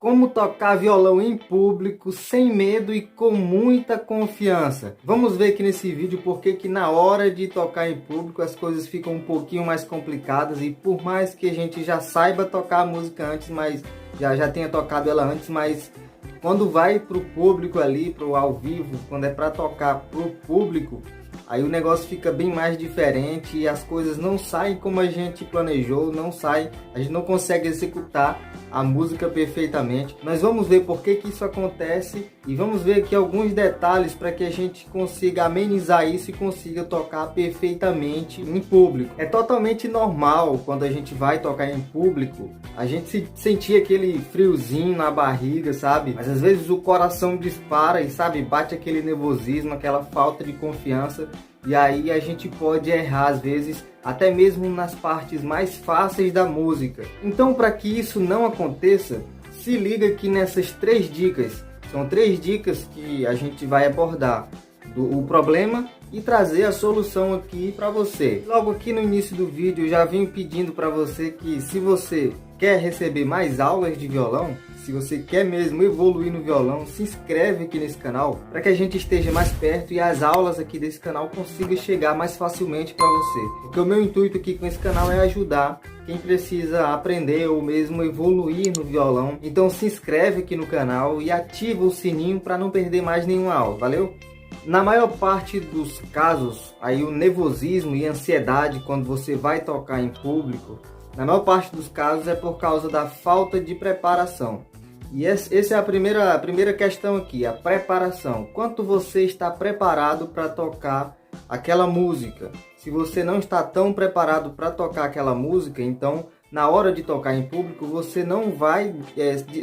Como tocar violão em público sem medo e com muita confiança. Vamos ver aqui nesse vídeo porque que na hora de tocar em público as coisas ficam um pouquinho mais complicadas, e por mais que a gente já saiba tocar a música antes, mas já tenha tocado ela antes, mas quando vai pro público ali, pro ao vivo, quando é para tocar pro público, aí o negócio fica bem mais diferente e as coisas não saem como a gente planejou, a gente não consegue executar a música perfeitamente. Nós vamos ver por que isso acontece e vamos ver aqui alguns detalhes para que a gente consiga amenizar isso e consiga tocar perfeitamente em público. É totalmente normal quando a gente vai tocar em público, a gente sentir aquele friozinho na barriga, sabe? Mas às vezes o coração dispara e, sabe, bate aquele nervosismo, aquela falta de confiança. E aí a gente pode errar às vezes, até mesmo nas partes mais fáceis da música. Então, para que isso não aconteça, se liga aqui nessas 3 dicas. São 3 dicas que a gente vai abordar o problema e trazer a solução aqui para você. Logo aqui no início do vídeo eu já venho pedindo para você que, se você quer receber mais aulas de violão, se você quer mesmo evoluir no violão, se inscreve aqui nesse canal para que a gente esteja mais perto e as aulas aqui desse canal consigam chegar mais facilmente para você. Porque o meu intuito aqui com esse canal é ajudar quem precisa aprender ou mesmo evoluir no violão. Então se inscreve aqui no canal e ativa o sininho para não perder mais nenhuma aula, valeu? Na maior parte dos casos, aí o nervosismo e ansiedade quando você vai tocar em público, na maior parte dos casos é por causa da falta de preparação. E essa é a primeira questão aqui, a preparação. Quanto você está preparado para tocar aquela música? Se você não está tão preparado para tocar aquela música, então na hora de tocar em público você não vai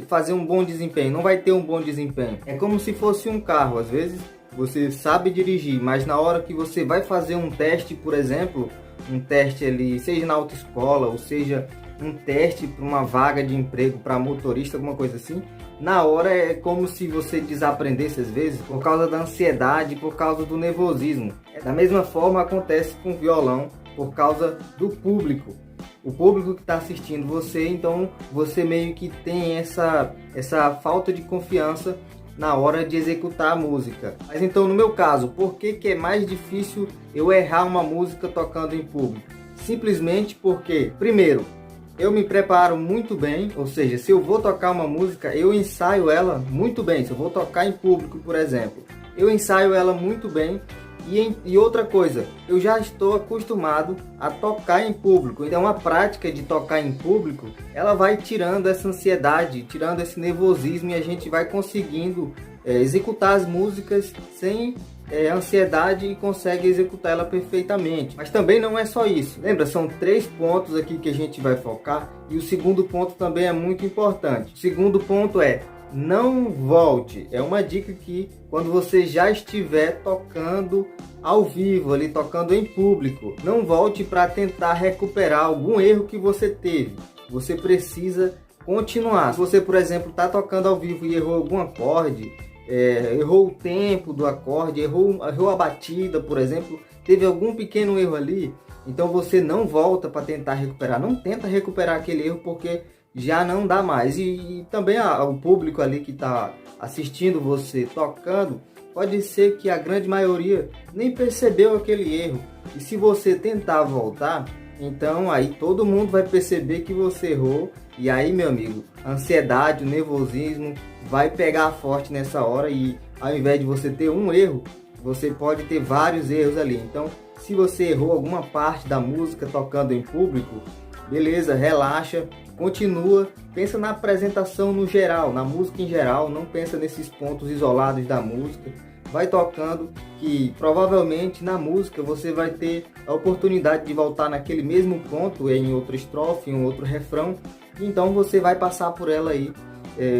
fazer um bom desempenho, não vai ter um bom desempenho. É como se fosse um carro, às vezes você sabe dirigir, mas na hora que você vai fazer um teste, por exemplo, um teste ali, seja na autoescola ou seja um teste para uma vaga de emprego para motorista, alguma coisa assim, na hora é como se você desaprendesse às vezes por causa da ansiedade, por causa do nervosismo. Da mesma forma acontece com o violão, por causa do público. O público que está assistindo você, então você meio que tem essa falta de confiança na hora de executar a música. Mas então, no meu caso, por que é mais difícil eu errar uma música tocando em público? Simplesmente porque, primeiro, eu me preparo muito bem, ou seja, se eu vou tocar uma música, eu ensaio ela muito bem. Se eu vou tocar em público, por exemplo, eu ensaio ela muito bem. E outra coisa, eu já estou acostumado a tocar em público. Então a prática de tocar em público, ela vai tirando essa ansiedade, tirando esse nervosismo, e a gente vai conseguindo executar as músicas sem ansiedade e consegue executar ela perfeitamente. Mas também não é só isso. Lembra, são 3 pontos aqui que a gente vai focar, e o segundo ponto também é muito importante. O segundo ponto é: não volte. É uma dica que quando você já estiver tocando ao vivo, ali tocando em público, não volte para tentar recuperar algum erro que você teve. Você precisa continuar. Se você, por exemplo, está tocando ao vivo e errou algum acorde, errou o tempo do acorde, errou a batida, por exemplo, teve algum pequeno erro ali, então você não volta para tentar recuperar. Não tenta recuperar aquele erro, porque já não dá mais. E também o público ali que está assistindo você tocando, pode ser que a grande maioria nem percebeu aquele erro. E se você tentar voltar, então aí todo mundo vai perceber que você errou. E aí, meu amigo, a ansiedade, o nervosismo vai pegar forte nessa hora, e ao invés de você ter um erro, você pode ter vários erros ali. Então, se você errou alguma parte da música tocando em público, beleza, relaxa, continua, pensa na apresentação no geral, na música em geral, não pensa nesses pontos isolados da música. Vai tocando, que provavelmente na música você vai ter a oportunidade de voltar naquele mesmo ponto em outra estrofe, em outro refrão, então você vai passar por ela aí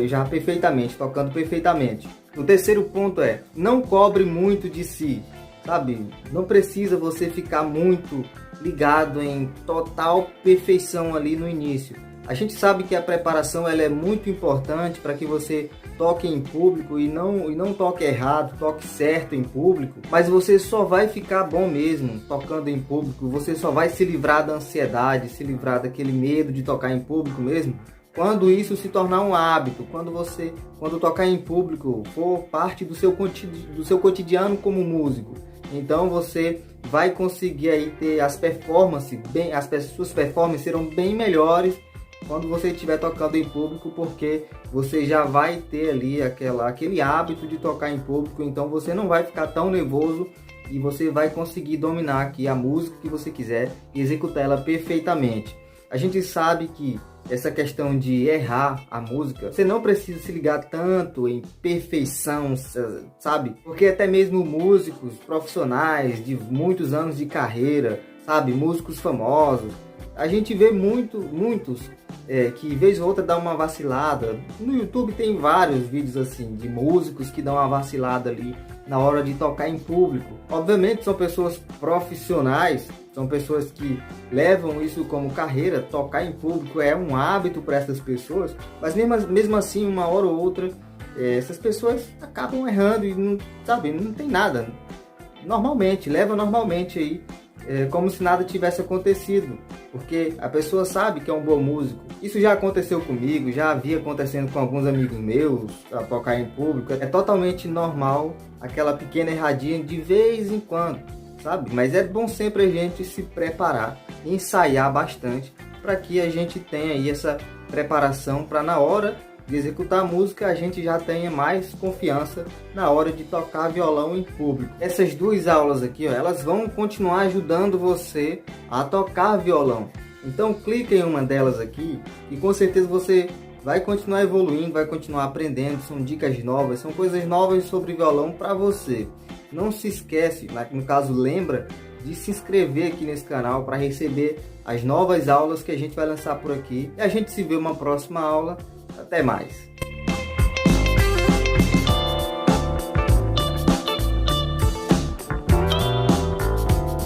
já perfeitamente, tocando perfeitamente. O terceiro ponto é: não cobre muito de si, sabe? Não precisa você ficar muito ligado em total perfeição ali no início. A gente sabe que a preparação ela é muito importante para que você toque em público e não toque errado, toque certo em público, mas você só vai ficar bom mesmo tocando em público, você só vai se livrar da ansiedade, se livrar daquele medo de tocar em público mesmo, quando isso se tornar um hábito, quando tocar em público for parte do seu cotidiano como músico, então você vai conseguir aí ter as suas performances serão bem melhores quando você estiver tocando em público, porque você já vai ter ali aquele hábito de tocar em público, então você não vai ficar tão nervoso e você vai conseguir dominar aqui a música que você quiser e executar ela perfeitamente. A gente sabe que essa questão de errar a música, você não precisa se ligar tanto em perfeição, sabe? Porque até mesmo músicos profissionais de muitos anos de carreira, sabe? Músicos famosos, a gente vê muitos que vez ou outra dá uma vacilada. No YouTube tem vários vídeos assim de músicos que dão uma vacilada ali na hora de tocar em público. Obviamente são pessoas profissionais, são pessoas que levam isso como carreira. Tocar em público é um hábito para essas pessoas, mas mesmo assim, uma hora ou outra, essas pessoas acabam errando e não tem nada. Leva normalmente aí, como se nada tivesse acontecido, porque a pessoa sabe que é um bom músico. Isso já aconteceu comigo, já havia acontecendo com alguns amigos meus a tocar em público. É totalmente normal aquela pequena erradinha de vez em quando, sabe? Mas é bom sempre a gente se preparar, ensaiar bastante, para que a gente tenha aí essa preparação para na hora de executar a música a gente já tenha mais confiança na hora de tocar violão em público. Essas duas aulas aqui, ó, elas vão continuar ajudando você a tocar violão. Então clique em uma delas aqui e com certeza você vai continuar evoluindo, vai continuar aprendendo. São dicas novas, são coisas novas sobre violão para você. Não se esquece, no caso lembra, de se inscrever aqui nesse canal para receber as novas aulas que a gente vai lançar por aqui. E a gente se vê numa próxima aula. Até mais!